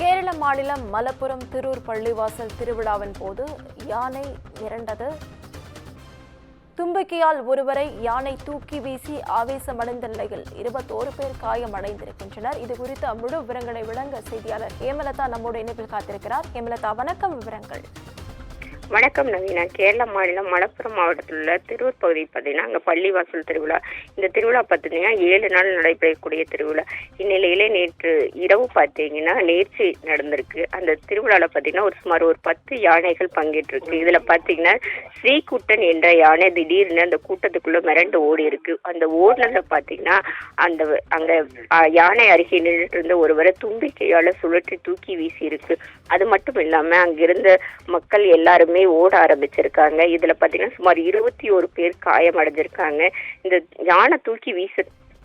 கேரள மாநிலம் மலப்புரம் திருர் பள்ளிவாசல் திருவிழாவின் போது யானை மிரண்டது. தும்பிக்கையால் ஒருவரை யானை தூக்கி வீசி ஆவேசமடைந்த நிலையில் 21 பேர் காயமடைந்திருக்கின்றனர். இதுகுறித்த முழு விவரங்களை வழங்க செய்தியாளர் ஹேமலதா நம்மோடு இணைப்பில் காத்திருக்கிறார். ஹேமலதா, வணக்கம். விவரங்கள். வணக்கம் நவீனா. கேரள மாநிலம் மலப்புரம் மாவட்டத்தில் உள்ள திருவூர் பகுதி பார்த்தீங்கன்னா அங்கே பள்ளிவாசல் திருவிழா. இந்த திருவிழா பார்த்தீங்கன்னா 7 நாள் நடைபெறக்கூடிய திருவிழா. இந்நிலையிலே நேற்று இரவு பார்த்தீங்கன்னா நேர்ச்சி நடந்திருக்கு. அந்த திருவிழாவில் பார்த்தீங்கன்னா சுமார் 10 யானைகள் பங்கேற்றிருக்கு. இதில் பார்த்தீங்கன்னா ஸ்ரீகுட்டன் என்ற யானை திடீர்னு அந்த கூட்டத்துக்குள்ள மிரண்டு ஓடி இருக்கு. அந்த ஓடினதில் பார்த்தீங்கன்னா அங்கே யானை அருகே நின்றுட்டு இருந்த ஒருவரை தும்பிக்கையால் சுழற்றி தூக்கி வீசி இருக்கு. அது மட்டும் இல்லாமல் அங்கிருந்த மக்கள் எல்லாருமே ஓட ஆரம்பிச்சிருக்காங்க. இதுல பாத்தீங்கன்னா சுமார் 21 பேர் காயமடைஞ்சிருக்காங்க. இந்த யானை தூக்கி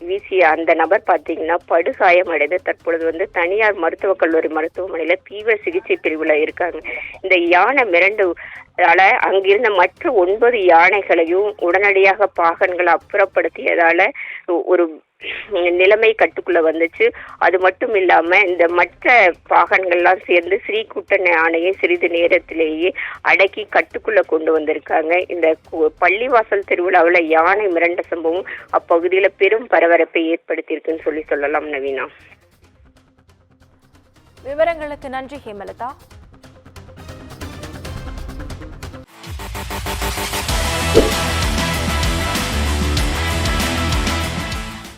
வீசிய அந்த நபர் பாத்தீங்கன்னா படுகாயமடைந்து தற்பொழுது தனியார் மருத்துவக் கல்லூரி மருத்துவமனையில தீவிர சிகிச்சை பிரிவுல இருக்காங்க. இந்த யானை மிரண்டுனால அங்கிருந்த மற்ற 9 யானைகளையும் உடனடியாக பாகன்கள் அப்புறப்படுத்தியதால ஒரு நிலைமை கட்டுக்குள்ள வந்துச்சு. அது மட்டும் இல்லாம இந்த மற்ற பாகன்கள்லாம் சேர்ந்து ஸ்ரீகுட்டன் யானையை சிறிது நேரத்திலேயே அடக்கி கட்டுக்குள்ள கொண்டு வந்திருக்காங்க. இந்த பள்ளிவாசல் திருவிழாவில் யானை மிரண்ட சம்பவம் அப்பகுதியில பெரும் பரபரப்பை ஏற்படுத்தியிருக்குன்னு சொல்லலாம் நவீனா. விவரங்களுக்கு நன்றி ஹேமலதா.